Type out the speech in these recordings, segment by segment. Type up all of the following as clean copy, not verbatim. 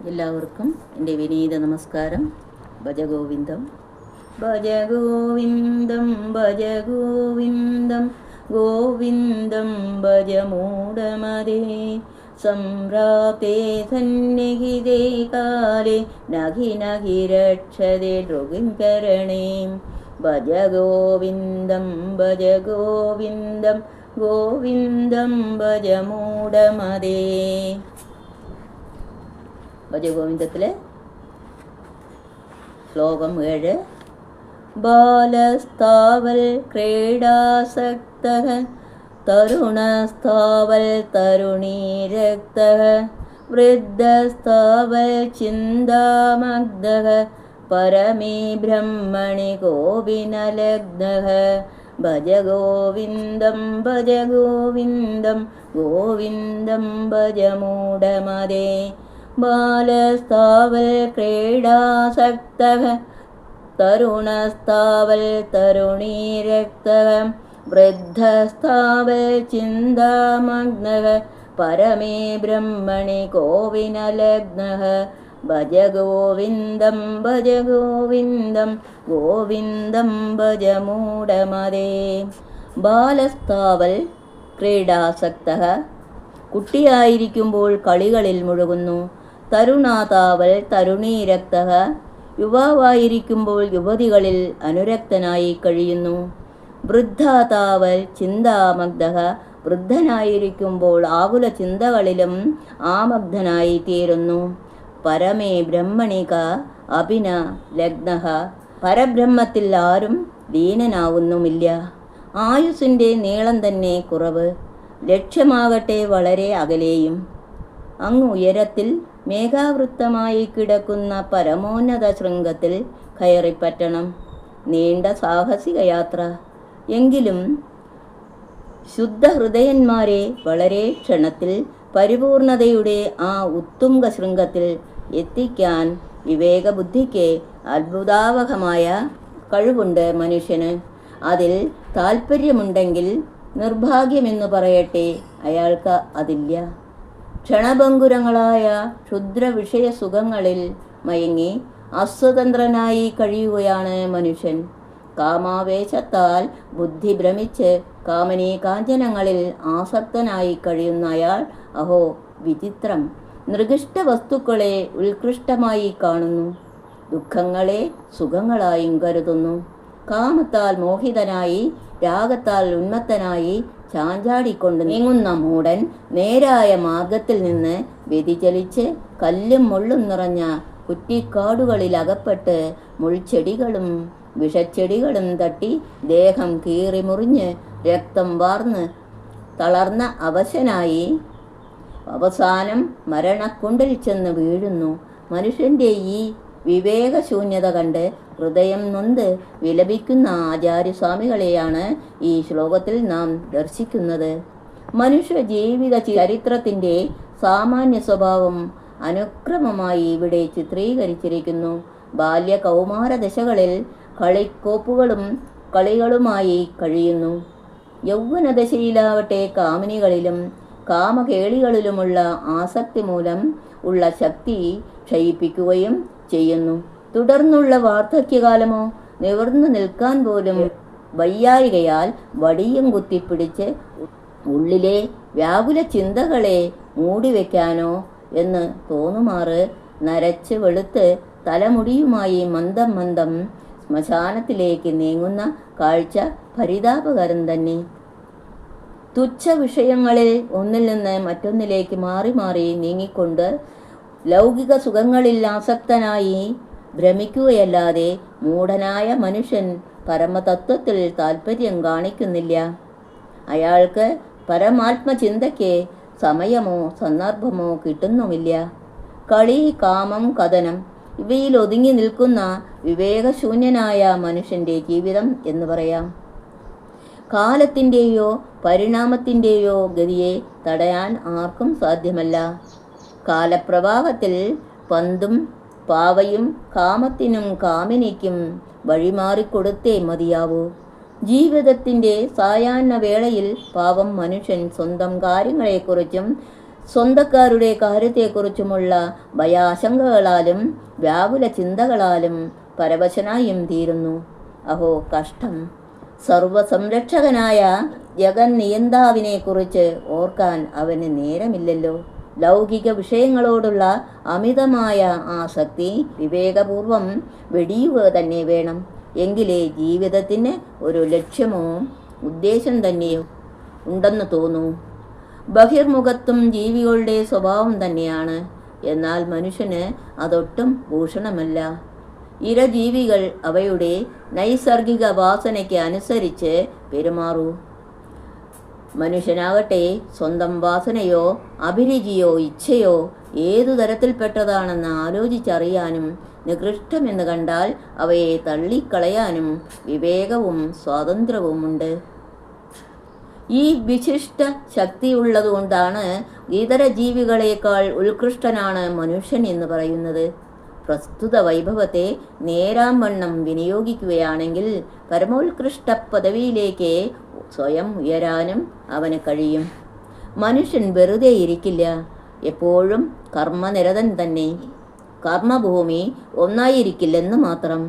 എല്ലാവർക്കും എൻ്റെ വിനീത നമസ്കാരം. ഭജഗോവിന്ദം ഭജഗോവിന്ദം ഭജഗോവിന്ദം ഗോവിന്ദം ഭജമൂഢമതേ സംപ്രാപ്തേ സന്നിഹിതേ കാലേ നഹി നഹി രക്ഷതേ ദൃഗിംകരണേ ഭജഗോവിന്ദം ഭജഗോവിന്ദം ഗോവിന്ദം ഭജമൂഢമതേ. ഭജഗോവിന്ദത്തിലെ ശ്ലോകം 7. ബാലസ്ഥാവൽ ക്രീഡാസക്തഃ തരുണസ്ഥാവൽ തരുണീരക്തഃ വൃദ്ധസ്ഥാവൽ ചിന്താമഗ്ധഃ പരമേ ബ്രഹ്മണി കോപിനലഗ്നഃ ഭജഗോവിന്ദം ഭജഗോവിന്ദം ഗോവിന്ദം ഭജമൂഢമതേ. ബാലസ്ഥാവൽ ക്രീഡാസക്തഃ തരുണസ്ഥാവൽ തരുണീരക്തഃ വൃദ്ധസ്ഥാവൽ ചിന്താമഗ്നഃ പരമേ ബ്രഹ്മണി കോപിനലഗ്നഃ ഭജഗോവിന്ദം ഭജഗോവിന്ദം ഗോവിന്ദം ഭജമൂഢമതേ. ബാലസ്ഥാവൽ ക്രീഡാസക്തഃ കുട്ടിയായിരിക്കുമ്പോൾ കളികളിൽ മുഴുകുന്നു. തരുണാതാവൽ തരുണീരക്തഃ യുവാവായിരിക്കുമ്പോൾ യുവതികളിൽ അനുരക്തനായി കഴിയുന്നു. വൃദ്ധാതാവൽ ചിന്താമഗ്ധഃ വൃദ്ധനായിരിക്കുമ്പോൾ ആകുല ചിന്തകളിലും ആമഗ്ധനായി തീരുന്നു. പരമേ ബ്രഹ്മണിക അഭിന ലഗ്നഃ പരബ്രഹ്മത്തിൽ ആരും ലീനനാവുന്നുമില്ല. ആയുസ്സിൻ്റെ നീളം തന്നെ കുറവ്, ലക്ഷ്യമാകട്ടെ വളരെ അകലെയും. അങ്ങ് ഉയരത്തിൽ മേഘാവൃത്തമായി കിടക്കുന്ന പരമോന്നത ശൃംഗത്തിൽ കയറിപ്പറ്റണം. നീണ്ട സാഹസിക യാത്ര. എങ്കിലും ശുദ്ധഹൃദയന്മാരെ വളരെ ക്ഷണത്തിൽ പരിപൂർണതയുടെ ആ ഉത്തുംഗ ശൃംഗത്തിൽ എത്തിക്കാൻ വിവേകബുദ്ധിക്ക് അത്ഭുതാവഹമായ കഴിവുണ്ട് മനുഷ്യന്. അതിൽ താല്പര്യമുണ്ടെങ്കിൽ നിർഭാഗ്യമെന്നു പറയട്ടെ, അയാൾക്ക് അതില്ല. ക്ഷണഭംഗുരങ്ങളായ ക്ഷുദ്ര വിഷയസുഖങ്ങളിൽ മയങ്ങി അസ്വതന്ത്രനായി കഴിയുകയാണ് മനുഷ്യൻ. കാമാവേശത്താൽ ബുദ്ധി ഭ്രമിച്ച് കാമനീ കാഞ്ചനങ്ങളിൽ ആസക്തനായി കഴിയുന്ന അയാൾ അഹോ വിചിത്രം. നികൃഷ്ട വസ്തുക്കളെ ഉത്കൃഷ്ടമായി കാണുന്നു, ദുഃഖങ്ങളെ സുഖങ്ങളായും കരുതുന്നു. കാമത്താൽ മോഹിതനായി രാഗത്താൽ ഉന്മത്തനായി ചാഞ്ചാടിക്കൊണ്ട് നീങ്ങുന്ന മൂഢൻ നേരായ മാർഗത്തിൽ നിന്ന് വ്യതിചലിച്ച് കല്ലും മുള്ളും നിറഞ്ഞ കുറ്റിക്കാടുകളിൽ അകപ്പെട്ട് മുൾച്ചെടികളും വിഷച്ചെടികളും തട്ടി ദേഹം കീറി മുറിഞ്ഞ് രക്തം വാർന്ന് തളർന്ന അവശനായി അവസാനം മരണക്കുണ്ടിൽ ചെന്ന് വീഴുന്നു. മനുഷ്യൻ്റെ ഈ വിവേകശൂന്യത കണ്ട് ഹൃദയം നൊന്ത് വിലപിക്കുന്ന ആചാര്യസ്വാമികളെയാണ് ഈ ശ്ലോകത്തിൽ നാം ദർശിക്കുന്നത്. മനുഷ്യ ജീവിത ചരിത്രത്തിൻ്റെ സാമാന്യ സ്വഭാവം അനുക്രമമായി ഇവിടെ ചിത്രീകരിച്ചിരിക്കുന്നു. ബാല്യ കൗമാര ദശകളിൽ കളിക്കോപ്പുകളും കളികളുമായി കഴിയുന്നു. യൗവനദശയിലാവട്ടെ കാമിനികളിലും കാമകേളികളിലുമുള്ള ആസക്തി മൂലം ഉള്ള ശക്തി ക്ഷയിപ്പിക്കുകയും ചെയ്യുന്നു. തുടർന്നുള്ള വാർദ്ധക്യകാലമോ നിവർന്നു നിൽക്കാൻ പോലും വയ്യായികയാൽ വടിയും കുത്തിപ്പിടിച്ച് ഉള്ളിലെ വ്യാകുല ചിന്തകളെ മൂടിവെക്കാനോ എന്ന് തോന്നുമാറ് നരച്ച് വെളുത്ത് തലമുടിയുമായി മന്ദം മന്ദം ശ്മശാനത്തിലേക്ക് നീങ്ങുന്ന കാഴ്ച പരിതാപകരം തന്നെ. തുച്ഛ വിഷയങ്ങളിൽ ഒന്നിൽ നിന്ന് മറ്റൊന്നിലേക്ക് മാറി മാറി നീങ്ങിക്കൊണ്ട് ലൗകിക സുഖങ്ങളിൽ ആസക്തനായി ഭ്രമിക്കുകയല്ലാതെ മൂഢനായ മനുഷ്യൻ പരമതത്വത്തിൽ താൽപ്പര്യം കാണിക്കുന്നില്ല. അയാൾക്ക് പരമാത്മചിന്തയ്ക്ക് സമയമോ സന്ദർഭമോ കിട്ടുന്നുമില്ല. കളി, കാമം, കഥനം ഇവയിൽ ഒതുങ്ങി നിൽക്കുന്ന വിവേകശൂന്യനായ മനുഷ്യൻ്റെ ജീവിതം എന്ന് പറയാം. കാലത്തിൻ്റെയോ പരിണാമത്തിൻ്റെയോ ഗതിയെ തടയാൻ ആർക്കും സാധ്യമല്ല. കാലപ്രവാഹത്തിൽ പന്തും പാവയും കാമത്തിനും കാമിനിക്കും വഴിമാറിക്കൊടുത്തേ മതിയാവൂ. ജീവിതത്തിൻ്റെ സായാഹ്ന വേളയിൽ പാവം മനുഷ്യൻ സ്വന്തം കാര്യങ്ങളെക്കുറിച്ചും സ്വന്തക്കാരുടെ കാര്യത്തെക്കുറിച്ചുമുള്ള ഭയാശങ്കകളാലും വ്യാകുല ചിന്തകളാലും പരവശനായും തീരുന്നു. അഹോ കഷ്ടം! സർവസംരക്ഷകനായ ജഗന്നിയന്താവിനെക്കുറിച്ച് ഓർക്കാൻ അവന് നേരമില്ലല്ലോ. ലൗകിക വിഷയങ്ങളോടുള്ള അമിതമായ ആസക്തി വിവേകപൂർവം വെടിയുക തന്നെ വേണം. എങ്കിലേ ജീവിതത്തിന് ഒരു ലക്ഷ്യമോ ഉദ്ദേശം തന്നെയോ ഉണ്ടെന്ന് തോന്നൂ. ബഹിർമുഖത്വം ജീവികളുടെ സ്വഭാവം തന്നെയാണ്. എന്നാൽ മനുഷ്യന് അതൊട്ടും ഭൂഷണമല്ല. ഇരജീവികൾ അവയുടെ നൈസർഗിക വാസനയ്ക്ക് അനുസരിച്ച് പെരുമാറൂ. മനുഷ്യനാകട്ടെ സ്വന്തം വാസനയോ അഭിരുചിയോ ഇച്ഛയോ ഏതു തരത്തിൽപ്പെട്ടതാണെന്ന് ആലോചിച്ചറിയാനും നികൃഷ്ടമെന്ന് കണ്ടാൽ അവയെ തള്ളിക്കളയാനും വിവേകവും സ്വാതന്ത്ര്യവുമുണ്ട്. ഈ വിശിഷ്ട ശക്തിയുള്ളതുകൊണ്ടാണ് ഇതര ജീവികളേക്കാൾ ഉത്കൃഷ്ടനാണ് മനുഷ്യൻ എന്ന് പറയുന്നത്. പ്രസ്തുത വൈഭവത്തെ നേരാംവണ്ണം വിനിയോഗിക്കുകയാണെങ്കിൽ പരമോത്കൃഷ്ട പദവിയിലേക്ക് സ്വയം ഉയരാനും അവന് കഴിയും. മനുഷ്യൻ വെറുതെ ഇരിക്കില്ല, എപ്പോഴും കർമ്മനിരതൻ തന്നെ. കർമ്മഭൂമി ഒന്നായിരിക്കില്ലെന്ന് മാത്രം.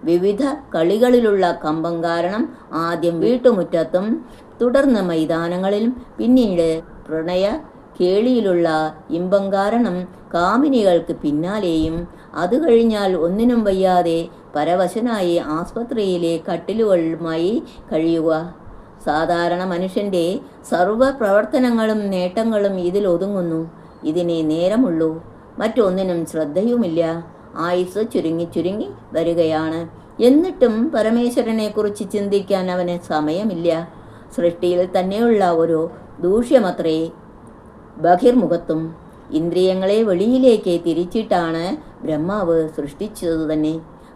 വിവിധ കളികളിലുള്ള കമ്പം കാരണം ആദ്യം വീട്ടുമുറ്റത്തും തുടർന്ന് മൈതാനങ്ങളിലും പിന്നീട് പ്രണയ കേളിയിലുള്ള ഇമ്പം കാരണം കാമിനികൾക്ക് പിന്നാലെയും അത് കഴിഞ്ഞാൽ ഒന്നിനും വയ്യാതെ പരവശനായി ആസ്പത്രിയിലെ കട്ടിലുകളുമായി കഴിയുക. സാധാരണ മനുഷ്യൻ്റെ സർവ പ്രവർത്തനങ്ങളും നേട്ടങ്ങളും ഇതിൽ ഒതുങ്ങുന്നു. ഇതിനെ നേരമുള്ളൂ, മറ്റൊന്നിനും ശ്രദ്ധയുമില്ല. ആയുസ് ചുരുങ്ങി ചുരുങ്ങി വരികയാണ്. എന്നിട്ടും പരമേശ്വരനെക്കുറിച്ച് ചിന്തിക്കാൻ അവന് സമയമില്ല. സൃഷ്ടിയിൽ തന്നെയുള്ള ഒരു ദൂഷ്യമത്രേ ബഹിർമുഖത്വം. ഇന്ദ്രിയങ്ങളെ വെളിയിലേക്ക് തിരിച്ചിട്ടാണ് ബ്രഹ്മാവ് സൃഷ്ടിച്ചതു തന്നെ.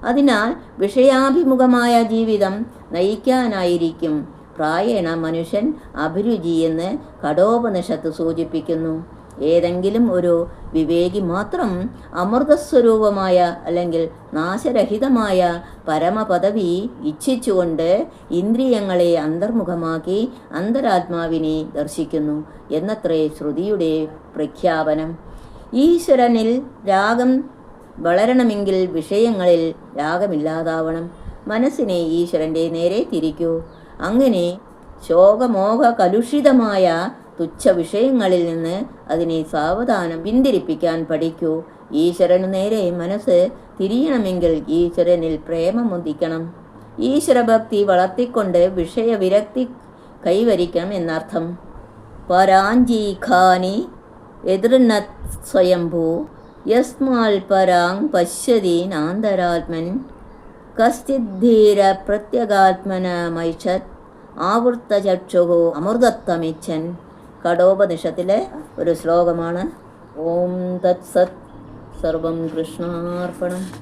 അതിനാൽ വിഷയാഭിമുഖമായ ജീവിതം നയിക്കാനായിരിക്കും പ്രായേണ മനുഷ്യൻ അഭിരുചി എന്ന് കഠോപനിഷത്ത് സൂചിപ്പിക്കുന്നു. ഏതെങ്കിലും ഒരു വിവേകി മാത്രം അമൃതസ്വരൂപമായ അല്ലെങ്കിൽ നാശരഹിതമായ പരമപദവി ഇച്ഛിച്ചുകൊണ്ട് ഇന്ദ്രിയങ്ങളെ അന്തർമുഖമാക്കി അന്തരാത്മാവിനെ ദർശിക്കുന്നു എന്നത്രേ ശ്രുതിയുടെ പ്രഖ്യാപനം. ഈശ്വരനിൽ രാഗം വളരണമെങ്കിൽ വിഷയങ്ങളിൽ രാഗമില്ലാതാവണം. മനസ്സിനെ ഈശ്വരൻ്റെ നേരെ തിരിക്കൂ. അങ്ങനെ ശോകമോഹ കലുഷിതമായ തുച്ഛ വിഷയങ്ങളിൽ നിന്ന് അതിനെ സാവധാനം പിന്തിരിപ്പിക്കാൻ പഠിക്കൂ. ഈശ്വരനു നേരെ മനസ്സ് തിരിയണമെങ്കിൽ ഈശ്വരനിൽ പ്രേമമുദിക്കണം. ഈശ്വരഭക്തി വളർത്തിക്കൊണ്ട് വിഷയവിരക്തി കൈവരിക്കണം എന്നർത്ഥം. പരാഞ്ജീഖാനി എതിർന്നത് സ്വയംഭൂ യസ്മാൽ പരാങ് പശ്യതി നാന്തരാത്മൻ കശ്ചിദ്ധീര പ്രത്യഗാത്മന മൈഷത് ആവൃത്തചക്ഷുഹു അമൃതത്വമിച്ഛൻ. കഠോപനിഷത്തിലെ ഒരു ശ്ലോകമാണ്. ഓം തത്സത്. സർവം കൃഷ്ണാർപ്പണം.